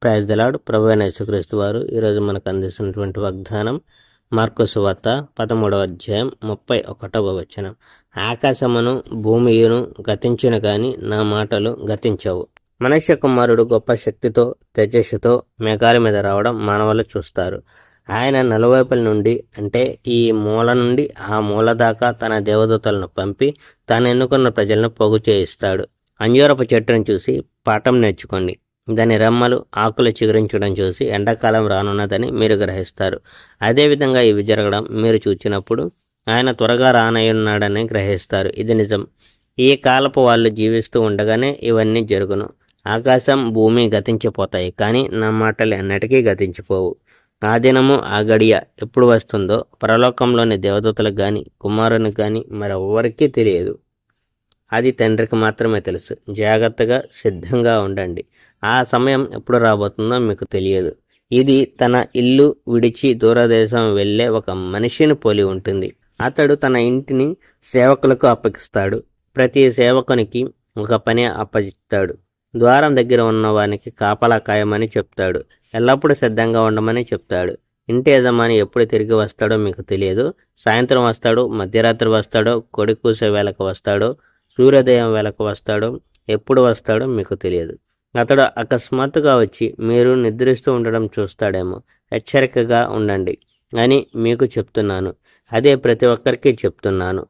Praise the lord. ప్రభువైన యేసుక్రీస్తు వారు ఈరోజు మనకు అందిస్తున్నటువంటి వాగ్దానం మార్కు సువార్త 13వ అధ్యాయం 31వ వచనం. ఆకాశమును భూమియును గతించిన గాని నా మాటలు గతించవు. మనుష్య కుమారుడు గొప్ప శక్తితో తేజస్సుతో మేఘాల మీద రావడం మానవులు చూస్తారు. ఆయన నలువైపుల నుండి, అంటే ఈ మూల నుండి ఆ మూల దాకా తన దేవదూతలను పంపి తాను ఎన్నుకున్న ప్రజలను పోగు చేయిస్తాడు. అంజూరపు చెట్టును చూసి పాఠం నేర్చుకోండి. దాని రెమ్మలు ఆకులు చిగురించడం చూసి ఎండాకాలం రానున్నదని మీరు గ్రహిస్తారు. అదేవిధంగా ఇవి జరగడం మీరు చూచినప్పుడు ఆయన త్వరగా రానయ్యున్నాడని గ్రహిస్తారు. ఇది నిజం. ఈ కాలపు వాళ్ళు జీవిస్తూ ఉండగానే ఇవన్నీ జరుగును. ఆకాశం భూమి గతించిపోతాయి, కానీ నా మాటలు ఎన్నటికీ గతించిపోవు. ఆ దినము ఆ గడియ ఎప్పుడు వస్తుందో పరలోకంలోని దేవదూతలకు కానీ కుమారునికి కానీ మరెవ్వరికీ తెలియదు. అది తండ్రికి మాత్రమే తెలుసు. జాగ్రత్తగా సిద్ధంగా ఉండండి. ఆ సమయం ఎప్పుడు రాబోతుందో మీకు తెలియదు. ఇది తన ఇల్లు విడిచి దూరదేశం వెళ్ళే ఒక మనిషిని పోలి ఉంటుంది. అతడు తన ఇంటిని సేవకులకు అప్పగిస్తాడు. ప్రతి సేవకునికి ఒక పని అప్పగిస్తాడు. ద్వారం దగ్గర ఉన్న వానికి కాపలా కాయమని చెప్తాడు. ఎల్లప్పుడూ సిద్ధంగా ఉండమని చెప్తాడు. ఇంటి యజమాని ఎప్పుడు తిరిగి వస్తాడో మీకు తెలియదు. సాయంత్రం వస్తాడో, మధ్యరాత్రి వస్తాడో, కొడి కూసే వేళకు వస్తాడో, సూర్యోదయం వేళకు వస్తాడో, ఎప్పుడు వస్తాడో మీకు తెలియదు. అతడు అకస్మాత్తుగా వచ్చి మీరు నిద్రిస్తూ ఉండడం చూస్తాడేమో. హెచ్చరికగా ఉండండి అని మీకు చెప్తున్నాను. అదే ప్రతి ఒక్కరికి చెప్తున్నాను.